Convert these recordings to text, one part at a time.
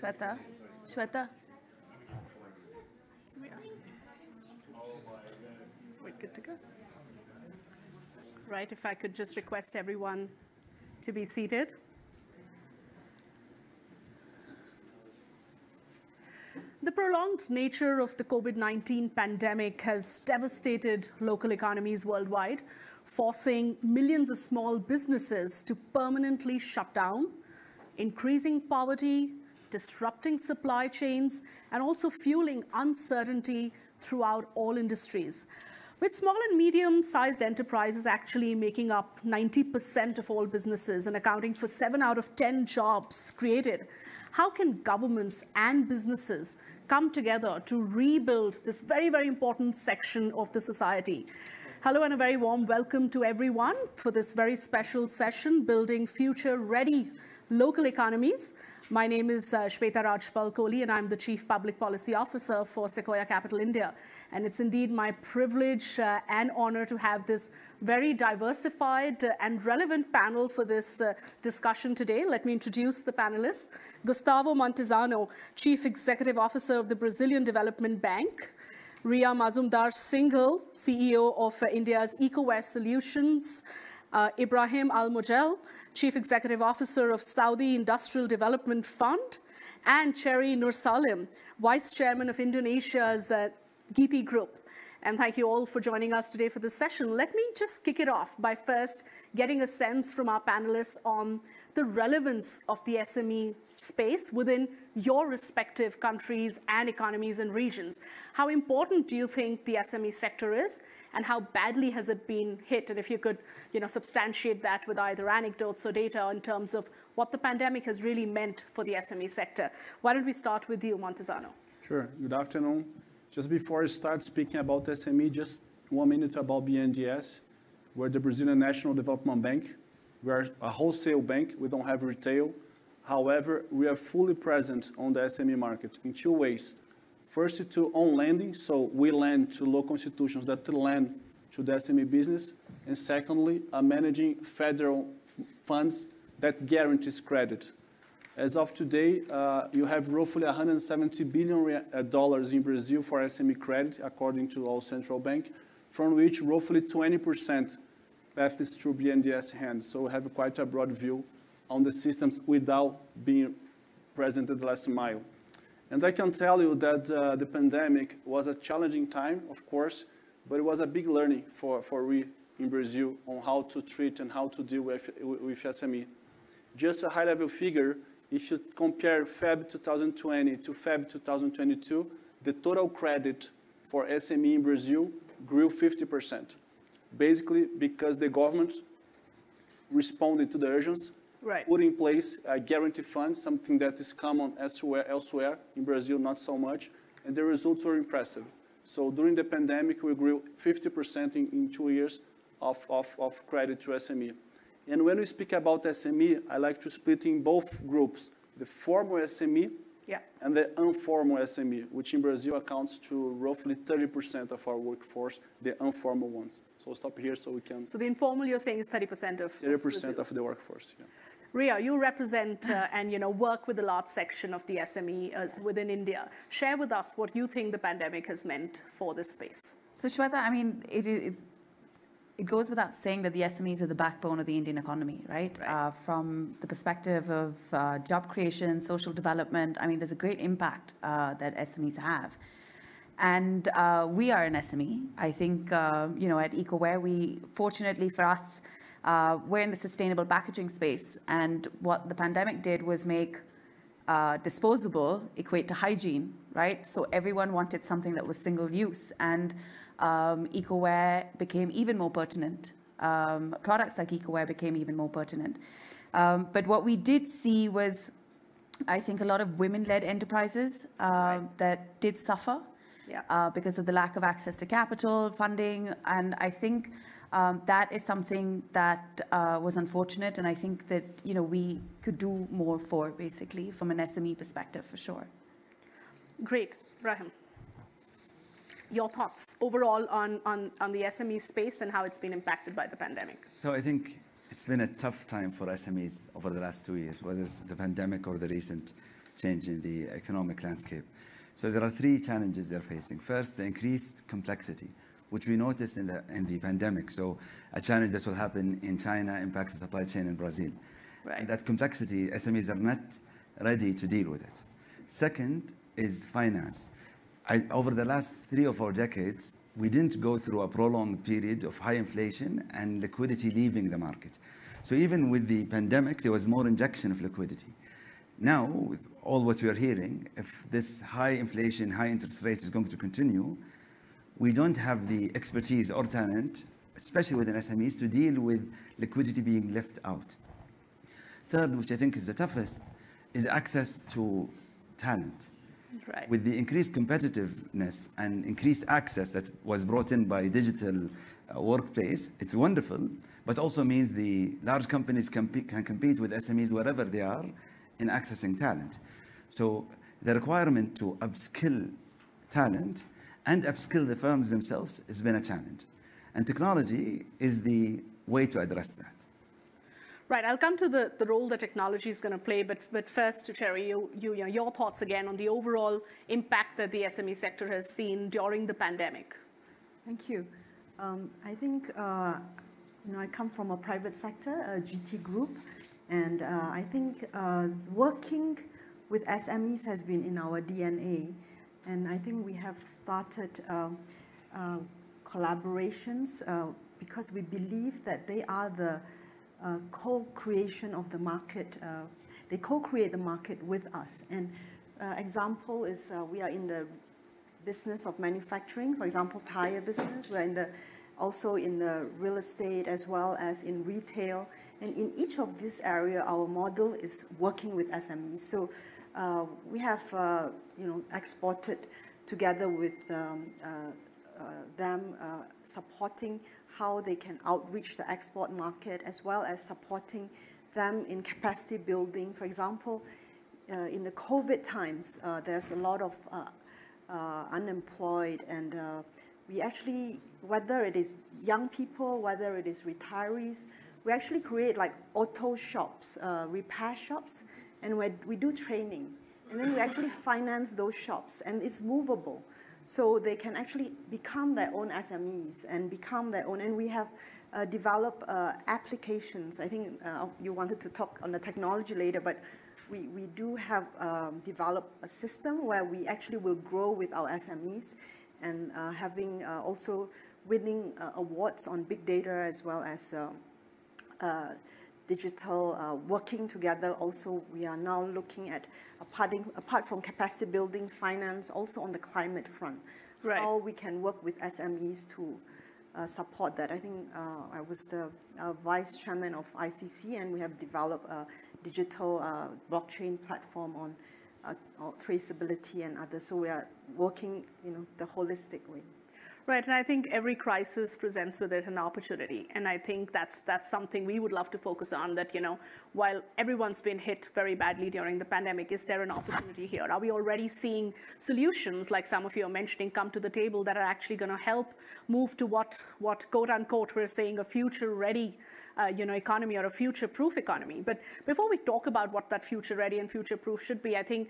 Shweta? Shweta? We're good to go. Right, if I could just request everyone to be seated. The prolonged nature of the COVID-19 pandemic has devastated local economies worldwide, forcing millions of small businesses to permanently shut down, increasing poverty, disrupting supply chains, and also fueling uncertainty throughout all industries. With small and medium-sized enterprises actually making up 90% of all businesses and accounting for 7 out of 10 jobs created, how can governments and businesses come together to rebuild this very, very important section of the society? Hello and a very warm welcome to everyone for this very special session, Building Future-Ready Local Economies. My name is Shweta Rajpal-Kohli, and I'm the Chief Public Policy Officer for Sequoia Capital India. And it's indeed my privilege and honor to have this very diversified and relevant panel for this discussion today. Let me introduce the panelists. Gustavo Montezano, Chief Executive Officer of the Brazilian Development Bank. Ria Mazumdar-Singhal, CEO of India's EcoWare Solutions. Ibrahim Al-Mojel, Chief Executive Officer of Saudi Industrial Development Fund, and Cherry Nursalim, Vice Chairman of Indonesia's Giti Group. And thank you all for joining us today for this session. Let me just kick it off by first getting a sense from our panelists on the relevance of the SME space within your respective countries and economies and regions. How important do you think the SME sector is, and how badly has it been hit? And if you could, substantiate that with either anecdotes or data in terms of what the pandemic has really meant for the SME sector. Why don't we start with you, Montezano? Sure. Good afternoon. Just before I start speaking about SME, just 1 minute about BNDES. We're the Brazilian National Development Bank. We are a wholesale bank. We don't have retail. However, we are fully present on the SME market in 2 ways. First, to own lending, so we lend to local institutions that lend to the SME business. And secondly, managing federal funds that guarantees credit. As of today, you have roughly $170 billion in Brazil for SME credit, according to our central bank, from which roughly 20% passes through BNDES hands. So we have quite a broad view on the systems without being present at the last mile. And I can tell you that the pandemic was a challenging time, of course, but it was a big learning for we in Brazil on how to treat and how to deal with SME. Just a high-level figure, if you compare Feb 2020 to Feb 2022, the total credit for SME in Brazil grew 50%. Basically because the government responded to the urgency, put in place a guarantee fund, something that is common elsewhere in Brazil, not so much, and the results were impressive. So during the pandemic, we grew 50% in 2 years of credit to SME. And when we speak about SME, I like to split in both groups, the formal SME and the informal SME, which in Brazil accounts to roughly 30% of our workforce, the informal ones. So we'll stop here so we can... So the informal, you're saying, is 30% of 30% of the workforce, yeah. Ria, you represent and work with a large section of the SME within India. Share with us what you think the pandemic has meant for this space. So Shweta, I mean, it goes without saying that the SMEs are the backbone of the Indian economy, right? From the perspective of job creation, social development, I mean, there's a great impact that SMEs have. And we are an SME. I think, at EcoWare, fortunately for us, we're in the sustainable packaging space. And what the pandemic did was make disposable equate to hygiene, right? So everyone wanted something that was single use. And EcoWare became even more pertinent. Products like EcoWare became even more pertinent. But what we did see was, I think, a lot of women-led enterprises that did suffer because of the lack of access to capital, funding. And I think that is something that was unfortunate. And I think that, we could do more for, basically, from an SME perspective, for sure. Great. Ibrahim, your thoughts overall on the SME space and how it's been impacted by the pandemic? So I think it's been a tough time for SMEs over the last 2 years, whether it's the pandemic or the recent change in the economic landscape. So there are three challenges they're facing. First, the increased complexity, which we noticed in the pandemic. So a challenge that will happen in China impacts the supply chain in Brazil. Right. And that complexity, SMEs are not ready to deal with it. Second is finance. Over the last 3 or 4 decades, we didn't go through a prolonged period of high inflation and liquidity leaving the market. So even with the pandemic, there was more injection of liquidity. Now, with all what we are hearing, if this high inflation, high interest rate is going to continue, we don't have the expertise or talent, especially within SMEs, to deal with liquidity being left out. Third, which I think is the toughest, is access to talent. Right. With the increased competitiveness and increased access that was brought in by digital workplace, it's wonderful, but also means the large companies can compete with SMEs wherever they are in accessing talent. So the requirement to upskill talent and upskill the firms themselves has been a challenge. And technology is the way to address that. Right, I'll come to the role that technology is going to play, but first, to Cherry, your thoughts again on the overall impact that the SME sector has seen during the pandemic. Thank you. I think, I come from a private sector, a GT group, and I think working with SMEs has been in our DNA, and I think we have started collaborations because we believe that they are the co-creation of the market. They co-create the market with us. And example is we are in the business of manufacturing, for example, tire business. We're also in the real estate as well as in retail. And in each of this area, our model is working with SMEs. So we have exported together with them supporting how they can outreach the export market, as well as supporting them in capacity building. For example, in the COVID times, there's a lot of unemployed, and we actually, whether it is young people, whether it is retirees, we actually create like auto shops, repair shops, and we do training. And then we actually finance those shops, and it's movable. So they can actually become their own SMEs and become their own. And we have developed applications. I think you wanted to talk on the technology later, but we do have developed a system where we actually will grow with our SMEs and having also winning awards on big data as well as digital working together. Also, we are now looking at apart from capacity building, finance, also on the climate front, right, how we can work with SMEs to support that. I think I was the vice chairman of ICC, and we have developed a digital blockchain platform on traceability and others. So we are working, the holistic way. Right, and I think every crisis presents with it an opportunity, and I think that's something we would love to focus on, that, while everyone's been hit very badly during the pandemic, is there an opportunity here? Are we already seeing solutions, like some of you are mentioning, come to the table that are actually going to help move to what quote-unquote, we're saying a future-ready economy, or a future-proof economy? But before we talk about what that future-ready and future-proof should be, I think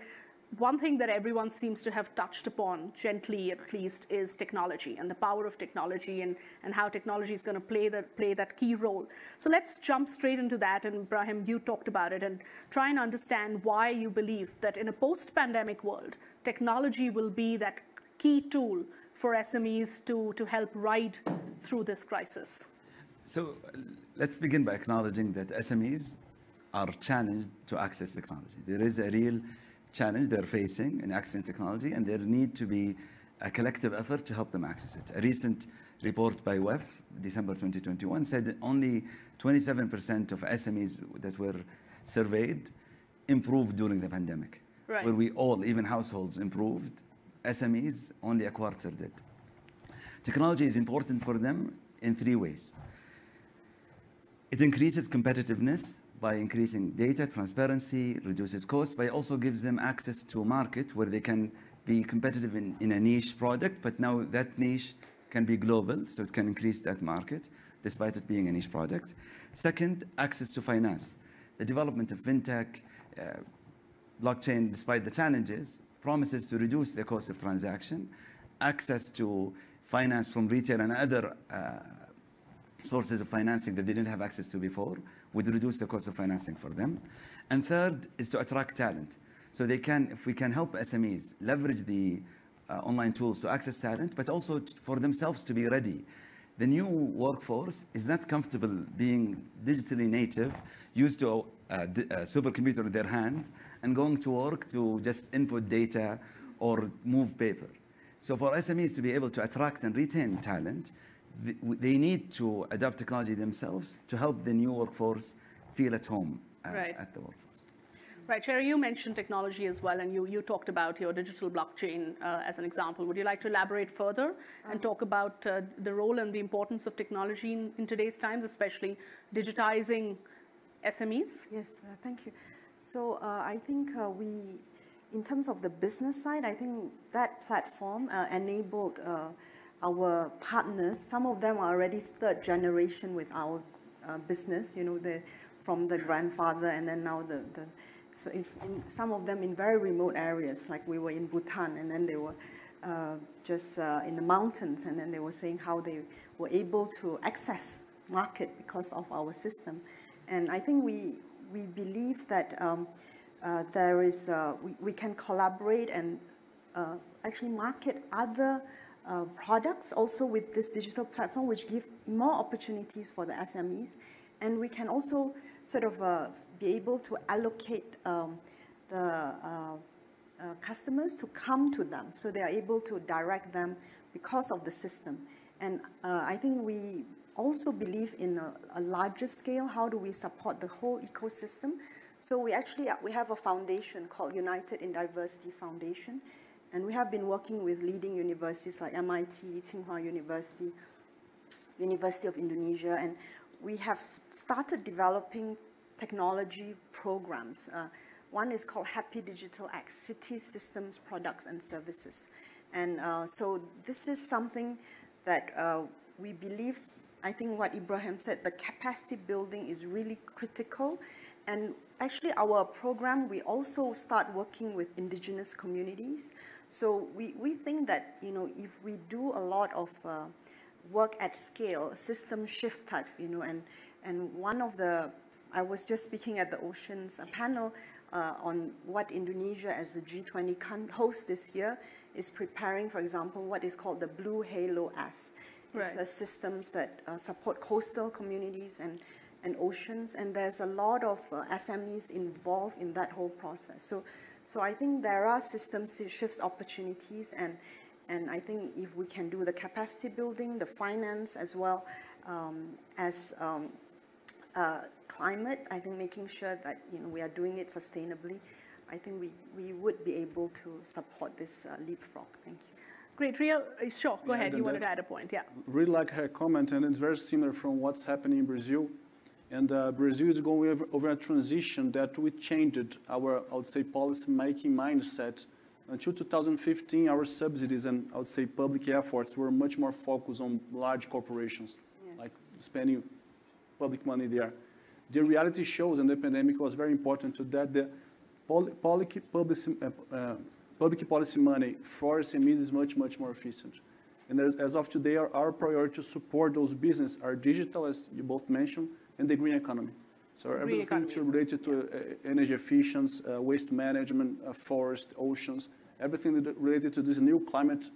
one thing that everyone seems to have touched upon, gently at least, is technology and the power of technology, and how technology is going to play that key role. So let's jump straight into that. And Ibrahim, you talked about it, and try and understand why you believe that in a post-pandemic world, technology will be that key tool for SMEs to help ride through this crisis. So let's begin by acknowledging that SMEs are challenged to access technology. There is a real challenge they're facing in accessing technology, and there need to be a collective effort to help them access it. A recent report by WEF, December 2021, said that only 27% of SMEs that were surveyed improved during the pandemic. Right. Where we all, even households, improved, SMEs, only a quarter did. Technology is important for them in 3 ways. It increases competitiveness by increasing data, transparency, reduces costs, but it also gives them access to a market where they can be competitive in a niche product, but now that niche can be global, so it can increase that market, despite it being a niche product. Second, access to finance. The development of fintech, blockchain, despite the challenges, promises to reduce the cost of transaction, access to finance from retail and other sources of financing that they didn't have access to before, would reduce the cost of financing for them. And third is to attract talent. So they can, if we can help SMEs leverage the online tools to access talent, but also for themselves to be ready. The new workforce is not comfortable being digitally native, used to a supercomputer in their hand, and going to work to just input data or move paper. So for SMEs to be able to attract and retain talent, they need to adopt technology themselves to help the new workforce feel at home at the workforce. Right, Sherry, you mentioned technology as well, and you talked about your digital blockchain as an example. Would you like to elaborate further and talk about the role and the importance of technology in today's times, especially digitizing SMEs? Yes, thank you. So I think in terms of the business side, I think that platform enabled our partners. Some of them are already third generation with our business, you know, from the grandfather and then now so in some of them in very remote areas, like we were in Bhutan, and then they were just in the mountains, and then they were saying how they were able to access market because of our system. And I think we believe that there is we can collaborate and actually market other products also with this digital platform, which give more opportunities for the SMEs, and we can also sort of be able to allocate the customers to come to them, so they are able to direct them because of the system. And I think we also believe in a larger scale. How do we support the whole ecosystem? So we have a foundation called United in Diversity Foundation, and we have been working with leading universities like MIT, Tsinghua University, University of Indonesia, and we have started developing technology programs. One is called Happy Digital X, City Systems, Products and Services. And so this is something that we believe, I think what Ibrahim said, the capacity building is really critical. And actually our program, we also start working with indigenous communities. So we think that, you know, if we do a lot of work at scale, system shift type, you know, and one of the, I was just speaking at the Oceans panel on what Indonesia as a G20 host this year is preparing, for example, what is called the Blue Halo S. Right. It's systems that support coastal communities and oceans, and there's a lot of SMEs involved in that whole process. So I think there are system shifts opportunities, and I think if we can do the capacity building, the finance as well as climate, I think making sure that, you know, we are doing it sustainably, I think we would be able to support this leapfrog. Thank you. Great. Ria, sure, go ahead. You wanted to add a point, yeah. Really like her comment, and it's very similar from what's happening in Brazil. And Brazil is going over a transition that we changed our, I would say, policy-making mindset. Until 2015, our subsidies and, I would say, public efforts were much more focused on large corporations, like spending public money there. The reality shows, and the pandemic was very important to that, the public policy money for SMEs is much, much more efficient. And as of today, our priority to support those businesses are digital, as you both mentioned, and the green economy. So everything related to energy efficiency, waste management, forest, oceans, everything related to this new climate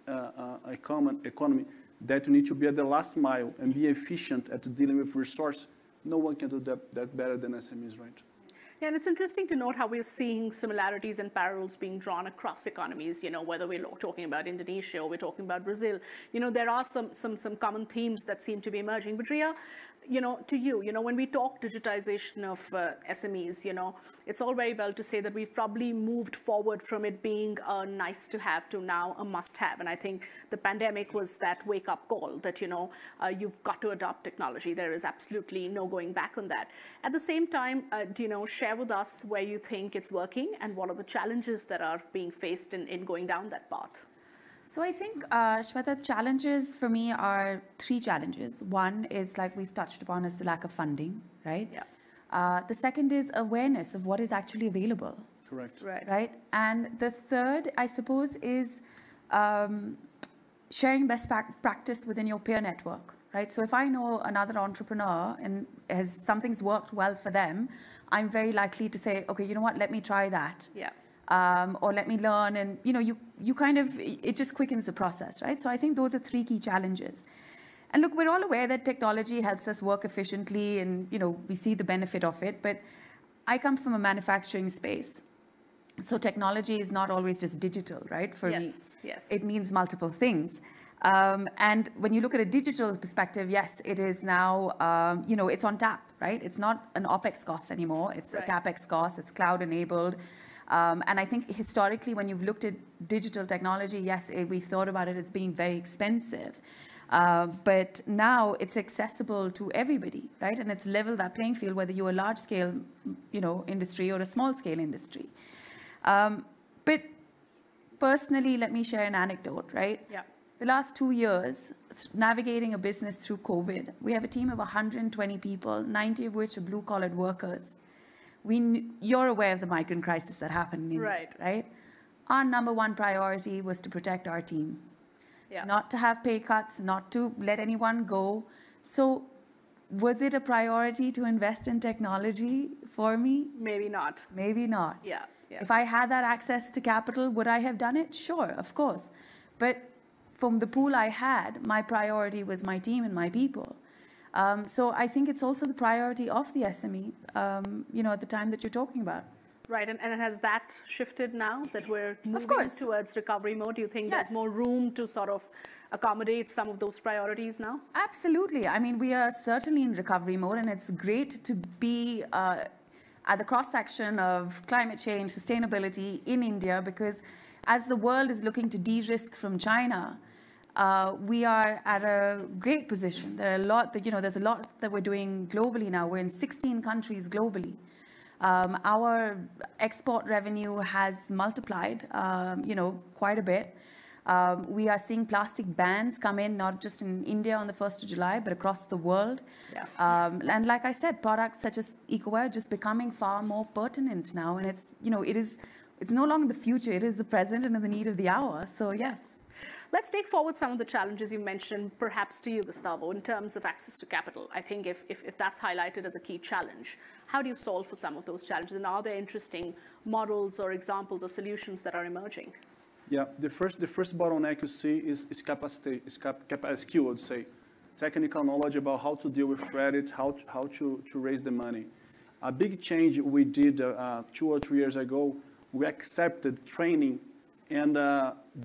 economy that you need to be at the last mile and be efficient at dealing with resource. No one can do that better than SMEs, right? Yeah, and it's interesting to note how we're seeing similarities and parallels being drawn across economies, you know, whether we're talking about Indonesia or we're talking about Brazil. You know, there are some common themes that seem to be emerging. But Ria, you know, to you, you know, when we talk digitization of SMEs, you know, it's all very well to say that we've probably moved forward from it being a nice to have to now a must have. And I think the pandemic was that wake up call that, you know, you've got to adopt technology. There is absolutely no going back on that. At the same time, do you know, share with us where you think it's working and what are the challenges that are being faced in going down that path? So I think, Shweta, challenges for me are three challenges. One is, like we've touched upon, is the lack of funding, right? Yeah. The second is awareness of what is actually available. Correct. Right? And the third, I suppose, is sharing best practice within your peer network, right? So if I know another entrepreneur and something's worked well for them, I'm very likely to say, okay, you know what, let me try that. Yeah. Or let me learn, and you kind of, it just quickens the process, right? So I think those are three key challenges. And look, we're all aware that technology helps us work efficiently, and we see the benefit of it, but I come from a manufacturing space. So technology is not always just digital, right? For me, yes. It means multiple things. And when you look at a digital perspective, yes, it is now, it's on tap, right? It's not an OPEX cost anymore. It's a CapEx cost. It's cloud enabled. And I think historically, when you've looked at digital technology, yes, we've thought about it as being very expensive. But now it's accessible to everybody, right? And it's leveled that playing field, whether you're a large scale, industry or a small scale industry. But personally, let me share an anecdote, right? Yeah. The last 2 years, navigating a business through COVID, we have a team of 120 people, 90 of which are blue-collared workers. You're aware of the migrant crisis that happened in India, right? Our number one priority was to protect our team. Yeah. Not to have pay cuts, not to let anyone go. So was it a priority to invest in technology for me? Maybe not. Maybe not. Yeah. If I had that access to capital, would I have done it? Sure, of course. But from the pool I had, my priority was my team and my people. So I think it's also the priority of the SME, at the time that you're talking about. Right, and has that shifted now that we're moving towards recovery mode? Do you think there's more room to sort of accommodate some of those priorities now? Absolutely. I mean, we are certainly in recovery mode, and it's great to be at the cross-section of climate change, sustainability in India, because as the world is looking to de-risk from China, we are at a great position. There's a lot that we're doing globally now. We're in 16 countries globally. Our export revenue has multiplied, quite a bit. We are seeing plastic bans come in, not just in India on the 1st of July, but across the world. Yeah. And like I said, products such as EcoWare are just becoming far more pertinent now. And it's no longer the future, it is the present and the need of the hour. So yes. Let's take forward some of the challenges you mentioned, perhaps to you, Gustavo, in terms of access to capital. I think if that's highlighted as a key challenge, how do you solve for some of those challenges? And are there interesting models or examples or solutions that are emerging? Yeah, the first bottleneck you see is capacity, skill, I would say. Technical knowledge about how to deal with credit, how to raise the money. A big change we did 2 or 3 years ago, we accepted training and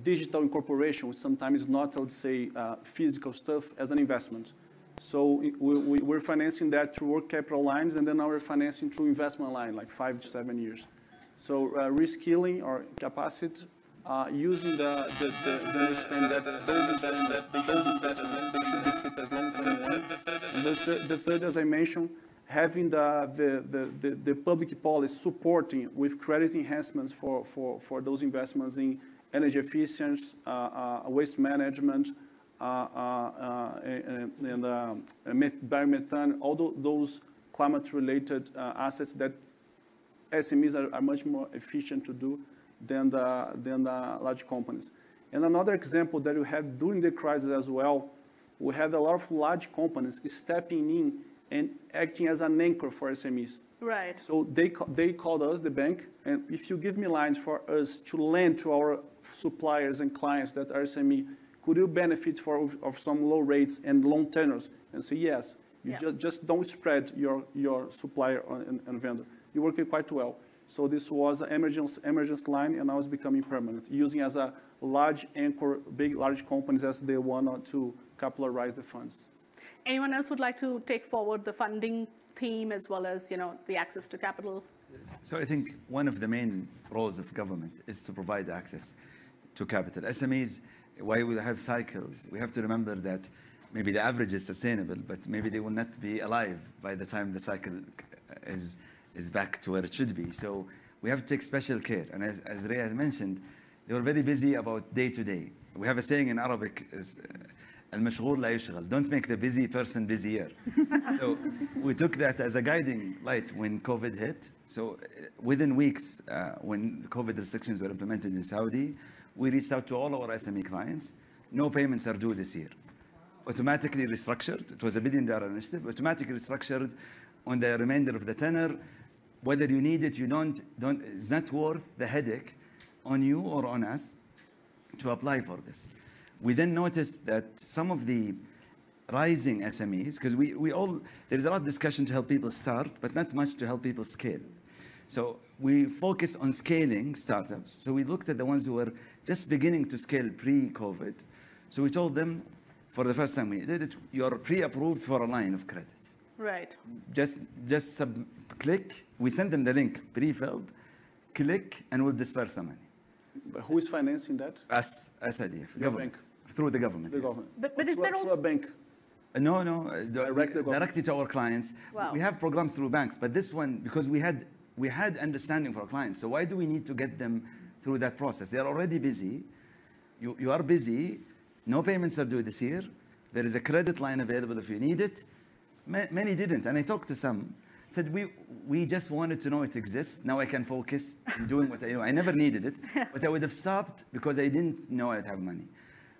digital incorporation, which sometimes is not, I would say, physical stuff, as an investment. So we're financing that through work capital lines, and then now we're financing through investment line, like 5 to 7 years. So reskilling or capacity, using the understand that those investments, they should be treated as long-term one. And the third, as I mentioned, having the public policy supporting with credit enhancements for those investments in energy efficiency, waste management, and biomethane, all those climate-related assets that SMEs are much more efficient to do than the large companies. And another example that we had during the crisis as well, we had a lot of large companies stepping in and acting as an anchor for SMEs. Right. So they called us, the bank, and if you give me lines for us to lend to our suppliers and clients that are SME, could you benefit of some low rates and long tenors? And say yes. You just don't spread your supplier and vendor. You work it quite well. So this was an emergency line, and now it's becoming permanent, using as a large anchor, large companies as they want to capitalize the funds. Anyone else would like to take forward the funding theme as well as, the access to capital? So I think one of the main roles of government is to provide access to capital. SMEs, why we have cycles, we have to remember that maybe the average is sustainable, but maybe they will not be alive by the time the cycle is back to where it should be. So we have to take special care. And as Ray has mentioned, they were very busy about day to day. We have a saying in Arabic, المشغول لا يشغل. Don't make the busy person busier. So we took that as a guiding light when COVID hit. So within weeks, when COVID restrictions were implemented in Saudi, we reached out to all our SME clients. No payments are due this year. Automatically restructured. It was a $1 billion initiative. Automatically restructured on the remainder of the tenor. Whether you need it, you don't. It's not worth the headache on you or on us to apply for this. We then noticed that some of the rising SMEs, because there's a lot of discussion to help people start, but not much to help people scale. So we focus on scaling startups. So we looked at the ones who were just beginning to scale pre-COVID. So we told them, for the first time we did it, you're pre-approved for a line of credit. Right. Just click. We send them the link, pre-filled. Click, and we'll disperse the money. But who is financing that? Us, IDF, Your government. bank. Through the government. The Yes. government. But is there Through also... a bank? No, Directly to our clients. Wow. We have programs through banks, but this one, because we had understanding for our clients. So why do we need to get them through that process? They are already busy. You are busy. No payments are due this year. There is a credit line available if you need it. Many didn't. And I talked to some, said, we just wanted to know it exists. Now I can focus on doing what I know. I never needed it, but I would have stopped because I didn't know I'd have money.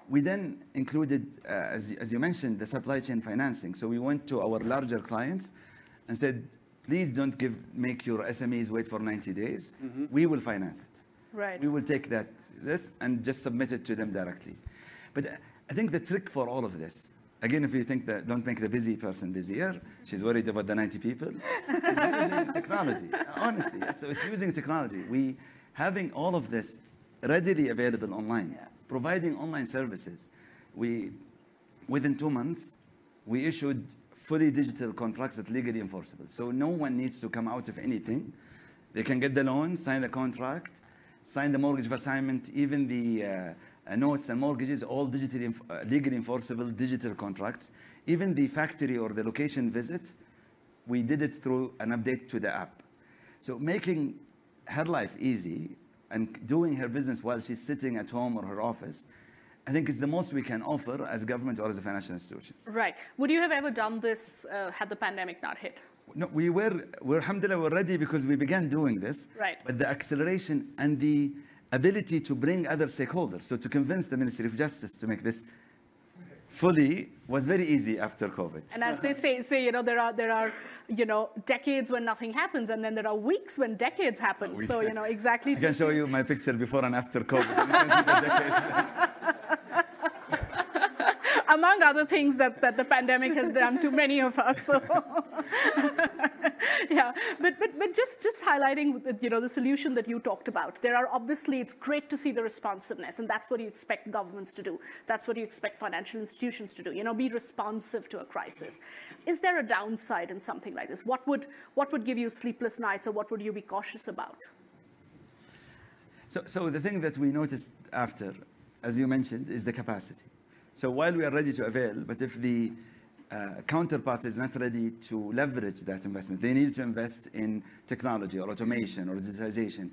We then included, as you mentioned, the supply chain financing. So we went to our larger clients and said, please don't make your SMEs wait for 90 days. Mm-hmm. We will finance it. Right. We will take this and just submit it to them directly. But I think the trick for all of this, again, if you think that don't make the busy person busier, she's worried about the 90 people, is using technology, honestly. So it's using technology. Having all of this readily available online, providing online services. Within 2 months, we issued fully digital contracts that are legally enforceable. So no one needs to come out of anything. They can get the loan, sign the contract, sign the mortgage of assignment, even the notes and mortgages, all digitally, legally enforceable digital contracts. Even the factory or the location visit, we did it through an update to the app. So making her life easy and doing her business while she's sitting at home or her office, I think it's the most we can offer as government or as a financial institutions. Right. Would you have ever done this had the pandemic not hit? No, we're alhamdulillah, we're ready because we began doing this. Right. But the acceleration and the ability to bring other stakeholders, so to convince the Ministry of Justice to make this fully was very easy after COVID. And as they say, there are decades when nothing happens, and then there are weeks when decades happen. So, exactly. I can show you my picture before and after COVID. You can see the decades. Among other things that the pandemic has done to many of us. So. Yeah, but just highlighting the solution that you talked about. There are obviously, it's great to see the responsiveness, and that's what you expect governments to do. That's what you expect financial institutions to do. Be responsive to a crisis. Is there a downside in something like this? What would give you sleepless nights, or what would you be cautious about? So the thing that we noticed after, as you mentioned, is the capacity. So while we are ready to avail, but if the counterpart is not ready to leverage that investment, they need to invest in technology or automation or digitalization,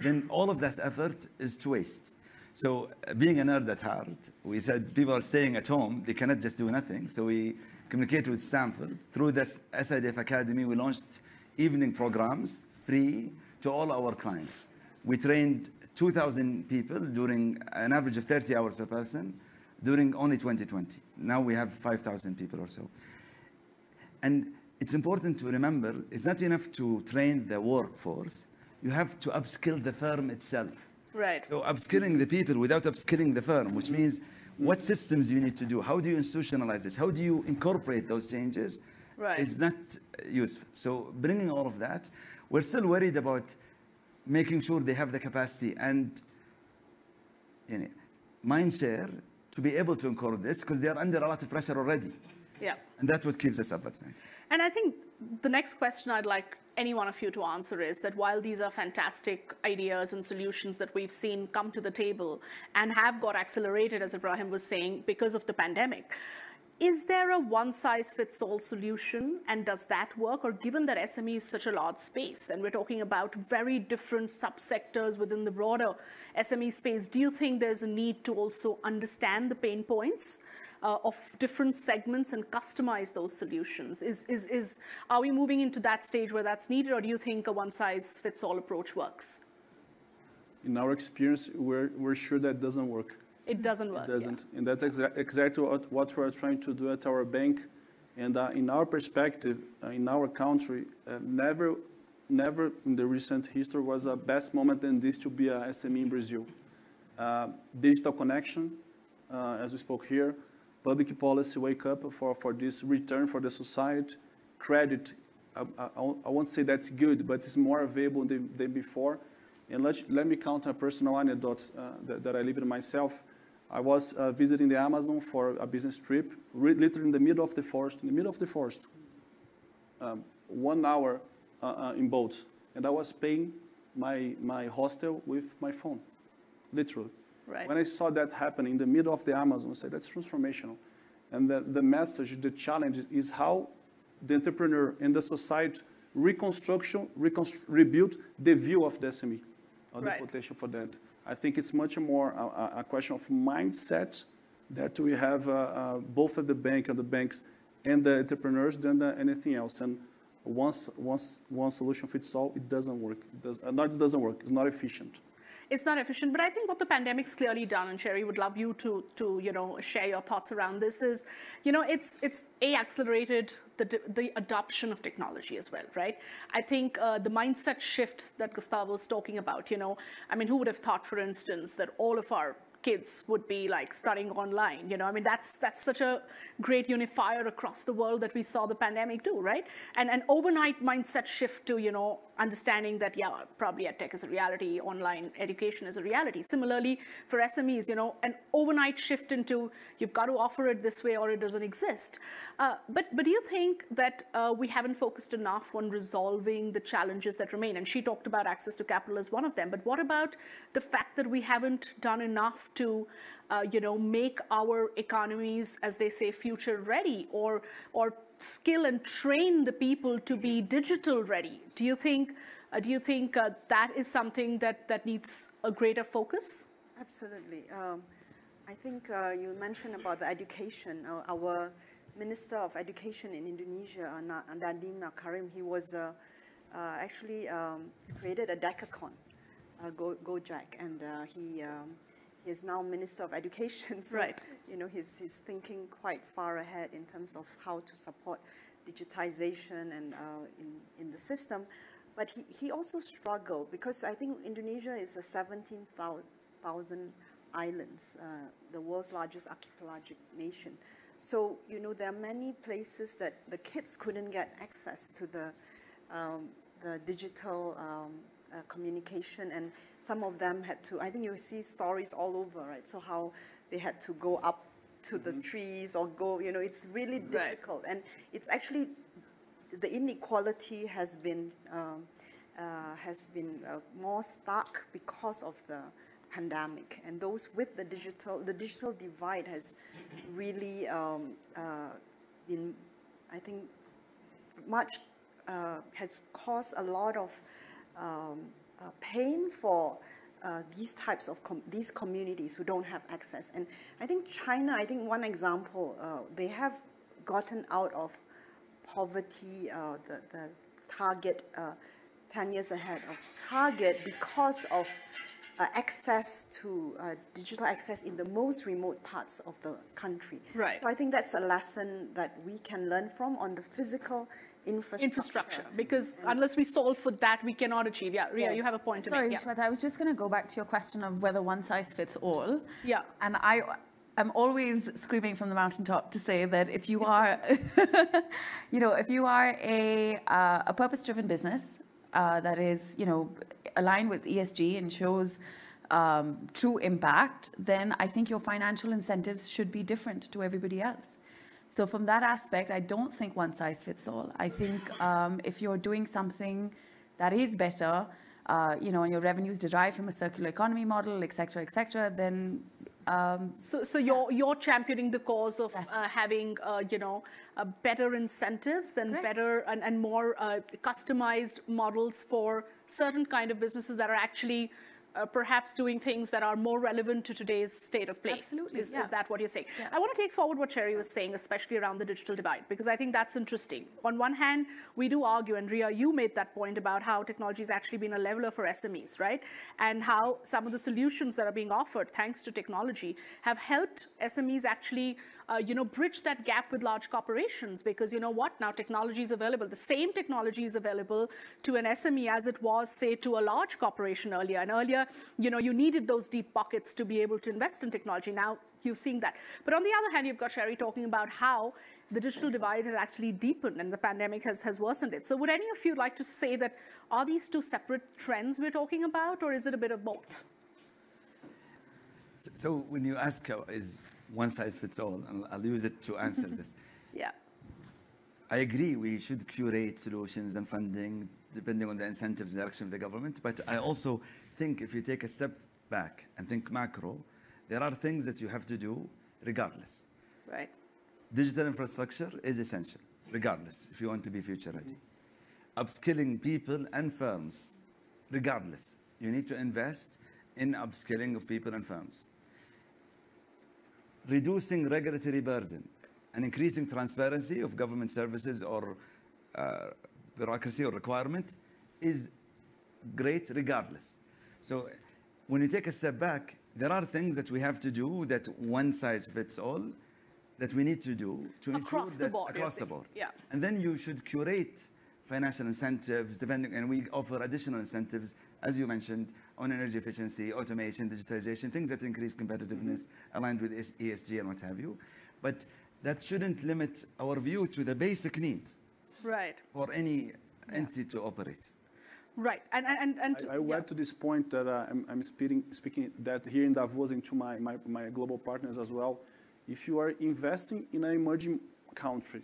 then all of that effort is to waste. So being a nerd at heart, we said people are staying at home, they cannot just do nothing. So we communicated with Stanford. Through this SIDF Academy, we launched evening programs, free, to all our clients. We trained 2,000 people during an average of 30 hours per person during only 2020. Now we have 5,000 people or so. And it's important to remember, it's not enough to train the workforce. You have to upskill the firm itself. Right. So upskilling the people without upskilling the firm, which means what systems do you need to do? How do you institutionalize this? How do you incorporate those changes? Right. Is not useful. So bringing all of that, we're still worried about making sure they have the capacity and mind share to be able to incorporate this, because they are under a lot of pressure already. Yeah. And that's what keeps us up at night. And I think the next question I'd like any one of you to answer is that while these are fantastic ideas and solutions that we've seen come to the table and have got accelerated, as Ibrahim was saying, because of the pandemic, is there a one-size-fits-all solution, and does that work? Or given that SME is such a large space, and we're talking about very different subsectors within the broader SME space, do you think there's a need to also understand the pain points of different segments and customize those solutions? Are we moving into that stage where that's needed, or do you think a one-size-fits-all approach works? In our experience, we're sure that doesn't work. It doesn't work. It doesn't. And that's exactly what we're trying to do at our bank. And in our perspective, in our country, never in the recent history was a best moment than this to be a SME in Brazil. Digital connection, as we spoke here, public policy wake up for this return for the society, credit, I won't say that's good, but it's more available than before. And let me count a personal anecdote that I lived myself. I was visiting the Amazon for a business trip, literally in the middle of the forest, 1 hour in boat. And I was paying my hostel with my phone, literally. Right. When I saw that happen in the middle of the Amazon, I said, that's transformational. And the message, the challenge is how the entrepreneur and the society rebuild the view of the SME, or the potential for that. I think it's much more a question of mindset that we have both at the bank and the banks and the entrepreneurs than anything else. And one solution fits all, it doesn't work. It doesn't work. It's not efficient. It's not efficient, but I think what the pandemic's clearly done, and Sherry, would love you to share your thoughts around this, is, it's accelerated the adoption of technology as well, right? I think the mindset shift that Gustavo was talking about, I mean, who would have thought, for instance, that all of our kids would be like studying online, I mean, that's such a great unifier across the world that we saw the pandemic do, right? And an overnight mindset shift to, understanding that, yeah, probably EdTech is a reality, online education is a reality. Similarly, for SMEs, an overnight shift into you've got to offer it this way or it doesn't exist. But do you think that we haven't focused enough on resolving the challenges that remain? And she talked about access to capital as one of them. But what about the fact that we haven't done enough to make our economies, as they say, future ready, or skill and train the people to be digital ready? Do you think that is something that needs a greater focus? Absolutely. I think you mentioned about the education. Our Minister of Education in Indonesia, Nadiem Makarim, he was actually created a decathlon, Gojek, and he is now Minister of Education. So, right. He's thinking quite far ahead in terms of how to support digitization and in the system. But he also struggled because I think Indonesia is a 17,000 islands, the world's largest archipelagic nation. So, there are many places that the kids couldn't get access to the digital communication, and some of them had to, I think you see stories all over, right? So how they had to go up to the trees or go, it's really difficult. Right. And it's actually, the inequality has been more stark because of the pandemic. And those with the digital divide has really been, I think, much, has caused a lot of pain for these types of these communities who don't have access. And I think China, one example, they have gotten out of poverty, the target 10 years ahead of target because of access to digital access in the most remote parts of the country. Right. So I think that's a lesson that we can learn from on the physical infrastructure. Because unless we solve for that, we cannot achieve. Yeah, Ria, yes. You have a point to Sorry, make. Shweta, I was just going to go back to your question of whether one size fits all. Yeah. And I'm always screaming from the mountaintop to say that if you are, if you are a purpose-driven business that is, aligned with ESG and shows true impact, then I think your financial incentives should be different to everybody else. So from that aspect, I don't think one size fits all. I think if you're doing something that is better, and your revenues derive from a circular economy model, et cetera, then... So you're championing the cause of yes. having, better incentives and Correct. better and more customized models for certain kind of businesses that are actually perhaps doing things that are more relevant to today's state of play. Absolutely, Is that what you're saying? Yeah. I want to take forward what Sherry was saying, especially around the digital divide, because I think that's interesting. On one hand, we do argue, and Ria, you made that point about how technology has actually been a leveler for SMEs, right? And how some of the solutions that are being offered, thanks to technology, have helped SMEs actually bridge that gap with large corporations, because you know what, now technology is available. The same technology is available to an SME as it was, say, to a large corporation earlier. And earlier, you needed those deep pockets to be able to invest in technology. Now you're seeing that. But on the other hand, you've got Sherry talking about how the digital divide has actually deepened and the pandemic has worsened it. So would any of you like to say that, are these two separate trends we're talking about, or is it a bit of both? So when you ask, is one size fits all, and I'll use it to answer this. Yeah. I agree we should curate solutions and funding depending on the incentives and direction of the government. But I also think if you take a step back and think macro, there are things that you have to do regardless. Right. Digital infrastructure is essential, regardless, if you want to be future ready. Upskilling people and firms, regardless. You need to invest in upskilling of people and firms. Reducing regulatory burden and increasing transparency of government services or bureaucracy or requirement is great regardless. So when you take a step back, there are things that we have to do that one size fits all that we need to do to Across ensure the board, that across the board. Yeah. And then you should curate financial incentives, and we offer additional incentives, as you mentioned, on energy efficiency, automation, digitization, things that increase competitiveness, aligned with ESG and what have you. But that shouldn't limit our view to the basic needs for any entity to operate. Right. I went to this point that I'm speaking that here in Davos and to my global partners as well. If you are investing in an emerging country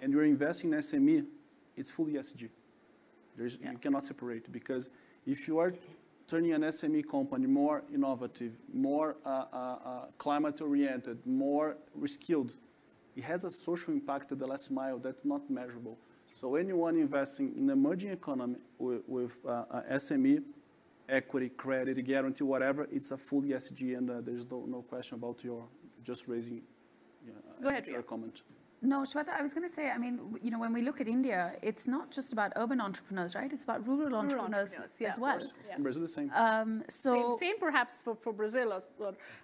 and you're investing in SME, it's fully ESG. You cannot separate, because if you are turning an SME company more innovative, more climate-oriented, more reskilled, it has a social impact at the last mile that's not measurable. So anyone investing in emerging economy with SME, equity, credit, guarantee, whatever, it's a full ESG, and there's no question about your just raising Go ahead, your comment. No, Shweta, I was going to say, I mean, when we look at India, it's not just about urban entrepreneurs, right? It's about rural entrepreneurs as well. In Brazil, the same. Same perhaps for Brazil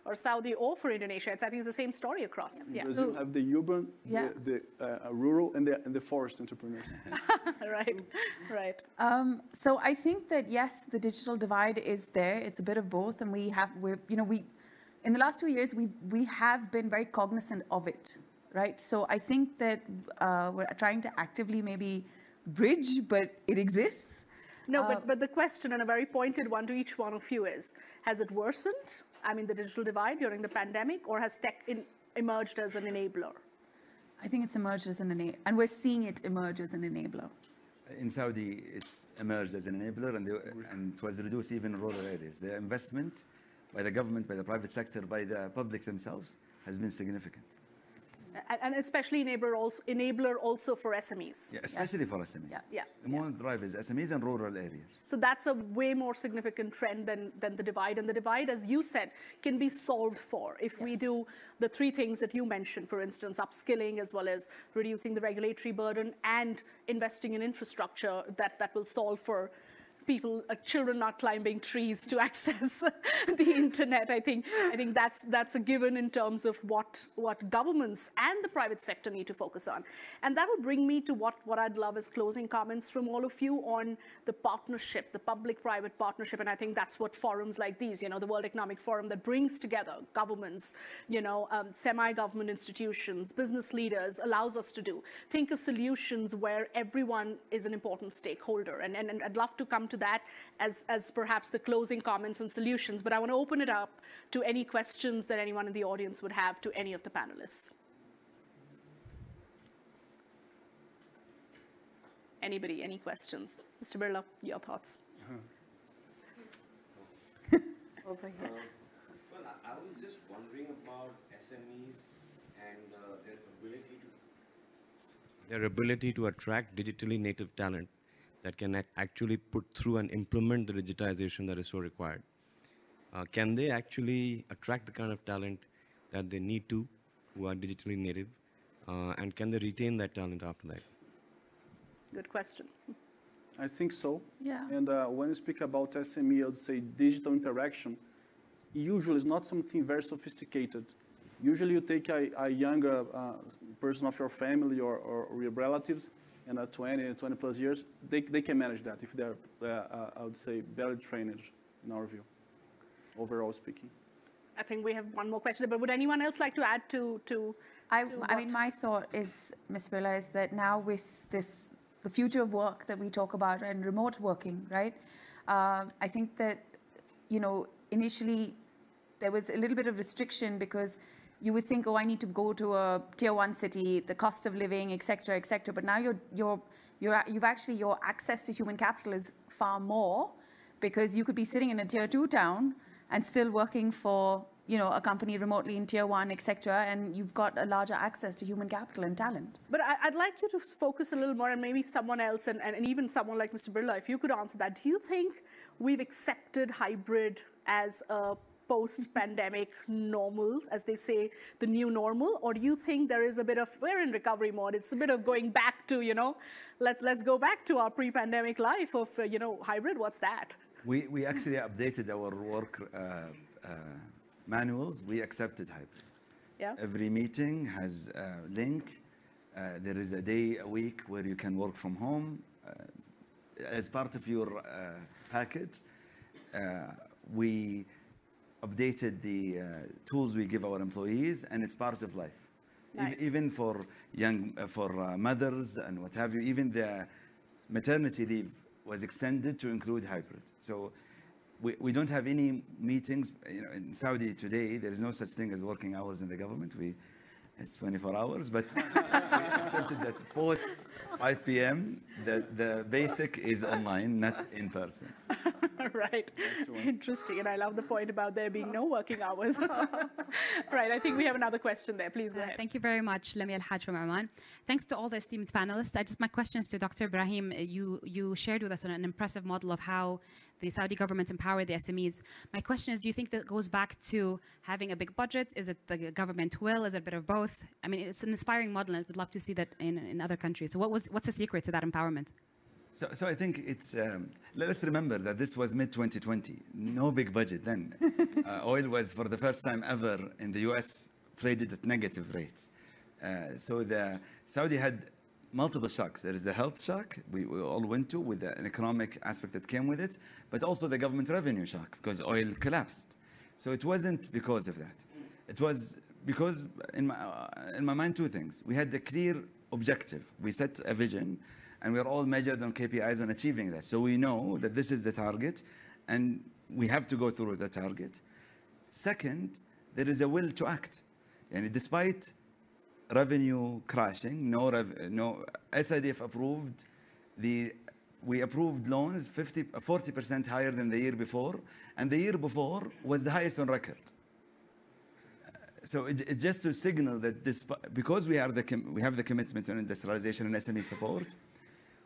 or Saudi or for Indonesia. I think it's the same story across. In Brazil, you have the urban, the rural, and the forest entrepreneurs. Right. So I think that, yes, the digital divide is there. It's a bit of both. And in the last 2 years, we have been very cognizant of it. Right, so I think that we're trying to actively maybe bridge, but it exists. No, but the question, and a very pointed one to each one of you, is: has it worsened? I mean, the digital divide during the pandemic, or has tech emerged as an enabler? I think it's emerged as an enabler, and we're seeing it emerge as an enabler. In Saudi, it's emerged as an enabler, and it was reduced even in rural areas. The investment by the government, by the private sector, by the public themselves has been significant. And especially enabler also for SMEs. Yeah, especially for SMEs. Yeah. The more drive is SMEs and rural areas. So that's a way more significant trend than the divide. And the divide, as you said, can be solved for if we do the three things that you mentioned, for instance, upskilling, as well as reducing the regulatory burden and investing in infrastructure that will solve for people, children not climbing trees to access the internet. I think that's a given in terms of what governments and the private sector need to focus on. And that'll bring me to what I'd love as closing comments from all of you on the partnership, the public-private partnership. And I think that's what forums like these, the World Economic Forum, that brings together governments, semi-government institutions, business leaders, allows us to do. Think of solutions where everyone is an important stakeholder. And I'd love to come to that as perhaps the closing comments and solutions, but I want to open it up to any questions that anyone in the audience would have to any of the panelists. Anybody, any questions? Mr. Birla, your thoughts? Over here. Well, I was just wondering about SMEs and their ability to attract digitally native talent that can actually put through and implement the digitization that is so required. can they actually attract the kind of talent that they need to, who are digitally native, and can they retain that talent after that? Good question. I think so. Yeah. And when you speak about SME, I would say digital interaction, usually is not something very sophisticated. Usually you take a younger person of your family or your relatives, and at 20 plus years, they can manage that if they're, I would say, better trained in our view, overall speaking. I think we have one more question, but would anyone else like to add to I mean, my thought is, Ms. Birla, is that now with this, the future of work that we talk about and remote working, right? I think that, you know, initially there was a little bit of restriction because you would think, oh, I need to go to a tier 1 city, the cost of living, et cetera, et cetera. But now you've actually, your access to human capital is far more because you could be sitting in a tier 2 town and still working for, you know, a company remotely in tier 1, et cetera, and you've got a larger access to human capital and talent. But I'd like you to focus a little more, and maybe someone else, and even someone like Mr. Birla, if you could answer that. Do you think we've accepted hybrid as a post-pandemic normal, as they say, the new normal? Or do you think there is a bit of, we're in recovery mode, it's a bit of going back to, you know, let's go back to our pre-pandemic life of, you know, hybrid, what's that? We actually updated our work manuals. We accepted hybrid. Yeah. Every meeting has a link. There is a day a week where you can work from home. As part of your package, we updated the tools we give our employees, and it's part of life. Nice. Even for mothers and what have you, even the maternity leave was extended to include hybrid. So we don't have any meetings. You know, in Saudi today, there is no such thing as working hours in the government. It's 24 hours, but we accepted that post 5 p.m., the basic is online, not in person. Right. Interesting. And I love the point about there being no working hours. Right. I think we have another question there. Please go ahead. Thank you very much, Lamia Al-Haj from Oman. Thanks to all the esteemed panelists. My question is to Dr. Ibrahim. You shared with us an impressive model of how the Saudi government empowered the SMEs. My question is, do you think that goes back to having a big budget? Is it the government will? Is it a bit of both? I mean, it's an inspiring model, and I'd love to see that in other countries. So what's the secret to that empowerment? So I think it's, let's remember that this was mid-2020, no big budget then. Oil was, for the first time ever in the US, traded at negative rates. So the Saudi had multiple shocks. There is the health shock we all went to with an economic aspect that came with it, but also the government revenue shock because oil collapsed. So it wasn't because of that. It was because, in my mind, two things. We had a clear objective. We set a vision, and we're all measured on KPIs on achieving that. So we know that this is the target, and we have to go through the target. Second, there is a will to act. And despite revenue crashing, SIDF approved we approved loans 40% higher than the year before, and the year before was the highest on record. So it's just to signal that because we have the commitment on industrialization and SME support,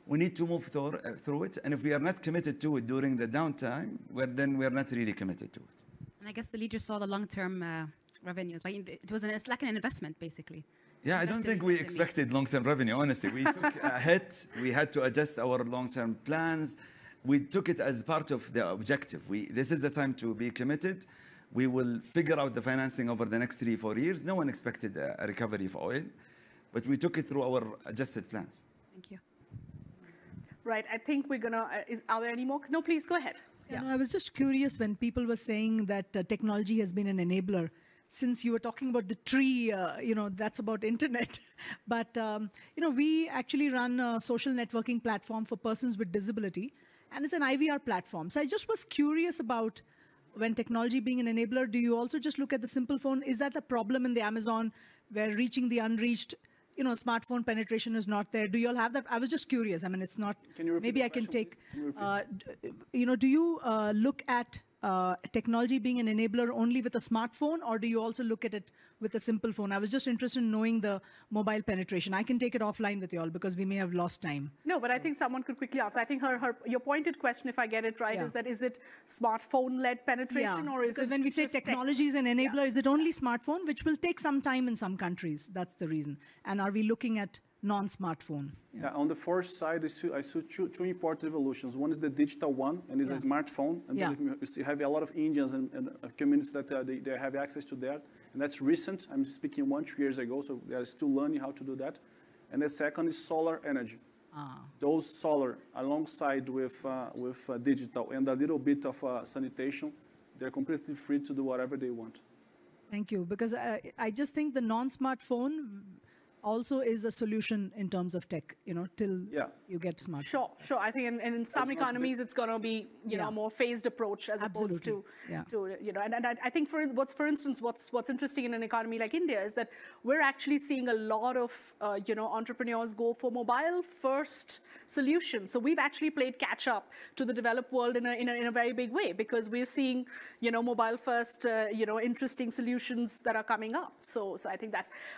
we need to move through it. And if we are not committed to it during the downtime, then we are not really committed to it. And I guess the leaders saw the long-term revenues. Like it's like an investment, basically. Yeah, I don't think we expected long-term revenue, honestly. We took a hit. We had to adjust our long-term plans. We took it as part of the objective. This is the time to be committed. We will figure out the financing over the next 3-4 years. No one expected a recovery of oil, but we took it through our adjusted plans. Thank you. Right, I think we're gonna, are there any more? No, please go ahead. Yeah. No, I was just curious when people were saying that technology has been an enabler. Since you were talking about the tree, that's about internet. But, we actually run a social networking platform for persons with disability, and it's an IVR platform. So I just was curious about when technology being an enabler, do you also just look at the simple phone? Is that a problem in the Amazon where reaching the unreached, smartphone penetration is not there? Do you all have that? I was just curious. I mean, it's not, maybe I can take, do you look at technology being an enabler only with a smartphone, or do you also look at it with a simple phone? I was just interested in knowing the mobile penetration. I can take it offline with you all because we may have lost time. No, but I think someone could quickly answer. I think your pointed question, if I get it right, is it smartphone-led penetration, or is because it when we say technology is an enabler, is it only smartphone, which will take some time in some countries? That's the reason. And are we looking at non-smartphone? Yeah, on the force side, I see two important evolutions. One is the digital one, and is a smartphone. And believe me, you have a lot of Indians and communities that they have access to that. And that's recent. I'm speaking 1-2 years ago, so they are still learning how to do that. And the second is solar energy. Those solar, alongside with digital and a little bit of sanitation, they're completely free to do whatever they want. Thank you, because I just think the non-smartphone also is a solution in terms of tech, till you get smart. Sure. I think in some economies it's going to be, a more phased approach as opposed to, and I think for instance, what's interesting in an economy like India is that we're actually seeing a lot of, entrepreneurs go for mobile first solutions. So we've actually played catch up to the developed world in a very big way, because we're seeing, mobile first, interesting solutions that are coming up. So I think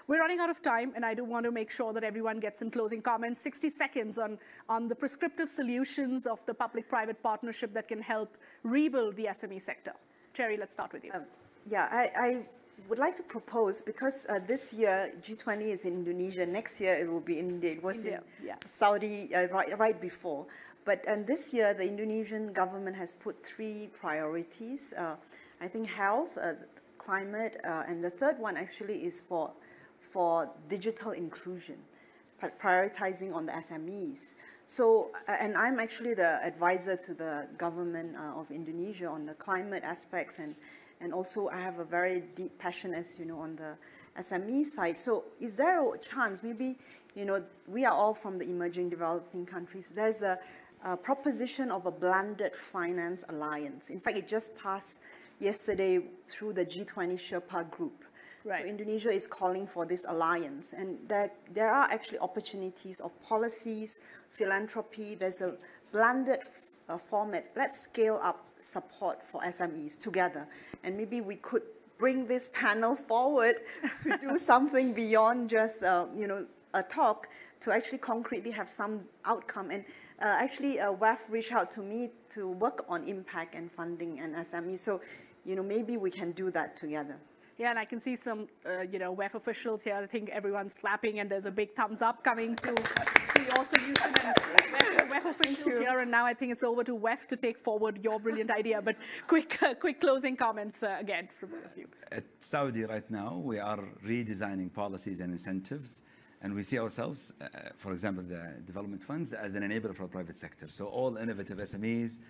we're running out of time, and I do want to make sure that everyone gets in closing comments, 60 seconds on the prescriptive solutions of the public-private partnership that can help rebuild the SME sector. Cherry, let's start with you. I would like to propose, because this year G20 is in Indonesia, next year it will be in India. It was in Saudi right before. But this year the Indonesian government has put 3 priorities. I think health, climate, and the third one actually is for digital inclusion, prioritizing on the SMEs. So, and I'm actually the advisor to the government of Indonesia on the climate aspects, and also I have a very deep passion, as you know, on the SME side. So is there a chance, maybe, we are all from the emerging developing countries, there's a proposition of a blended finance alliance. In fact, it just passed yesterday through the G20 Sherpa group. Right. So Indonesia is calling for this alliance, and there are actually opportunities of policies, philanthropy. There's a blended format. Let's scale up support for SMEs together, and maybe we could bring this panel forward to do something beyond just a talk, to actually concretely have some outcome. And actually, WEF reached out to me to work on impact and funding and SME. So maybe we can do that together. Yeah, and I can see some, WEF officials here. I think everyone's clapping, and there's a big thumbs up coming to your solution. And WEF officials here, and now I think it's over to WEF to take forward your brilliant idea. But quick closing comments again from both of you. At Saudi right now, we are redesigning policies and incentives, and we see ourselves, for example, the development funds as an enabler for the private sector. So all innovative SMEs,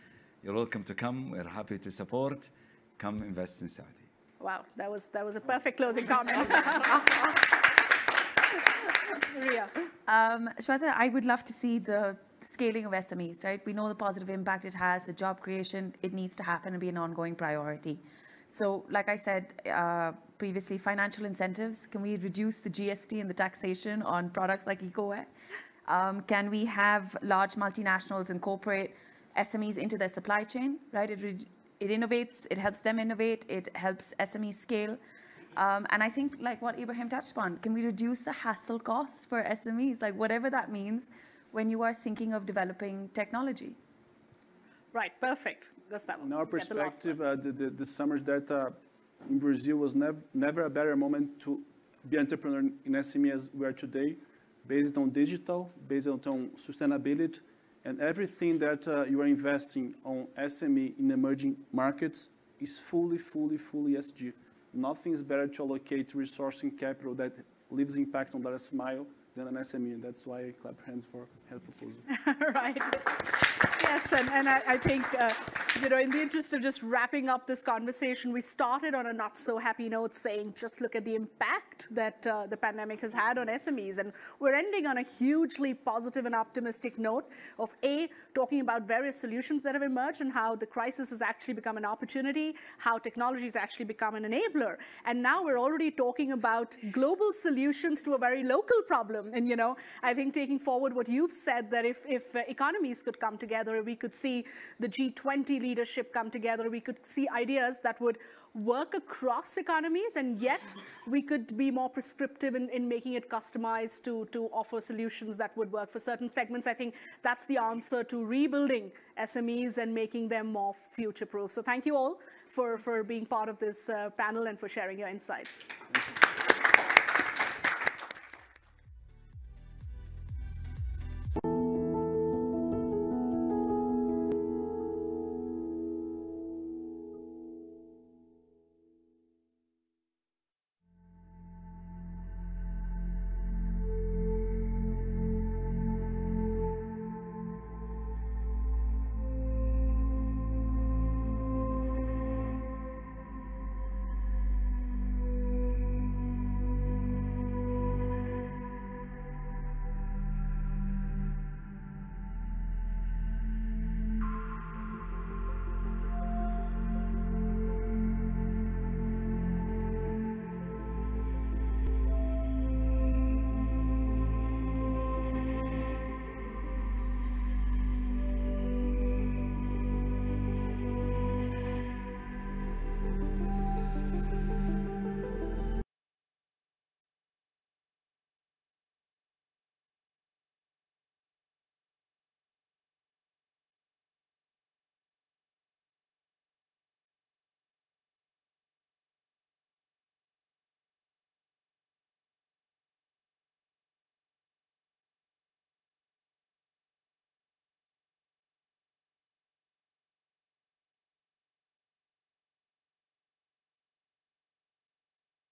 you're welcome to come. We're happy to support. Come invest in Saudi. Wow, that was a perfect closing comment. Ria. Shweta, I would love to see the scaling of SMEs, right? We know the positive impact it has, the job creation, it needs to happen and be an ongoing priority. So like I said previously, financial incentives, can we reduce the GST and the taxation on products like EcoWare? Can we have large multinationals incorporate SMEs into their supply chain, right? It innovates, it helps them innovate, it helps SMEs scale. And I think, like what Ibrahim touched on, can we reduce the hassle cost for SMEs, like whatever that means when you are thinking of developing technology? Right, perfect. That's that one. In our perspective, the summers that in Brazil was never a better moment to be an entrepreneur in SME as we are today, based on digital, based on sustainability, and everything that you are investing on SME in emerging markets is fully ESG. Nothing is better to allocate resource and capital that leaves impact on the last mile than an SME. And that's why I clap hands for her proposal. Right. Yes, and I think, in the interest of just wrapping up this conversation, we started on a not so happy note saying, just look at the impact that the pandemic has had on SMEs. And we're ending on a hugely positive and optimistic note of talking about various solutions that have emerged and how the crisis has actually become an opportunity, how technology has actually become an enabler. And now we're already talking about global solutions to a very local problem. And, I think taking forward what you've said that if economies could come together, we could see the G20 leadership come together, we could see ideas that would work across economies, and yet we could be more prescriptive in making it customized to offer solutions that would work for certain segments. I think that's the answer to rebuilding SMEs and making them more future-proof. So thank you all for being part of this panel and for sharing your insights.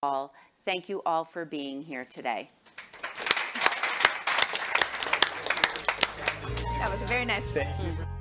All. Thank you all for being here today. That was a very nice. Thank you.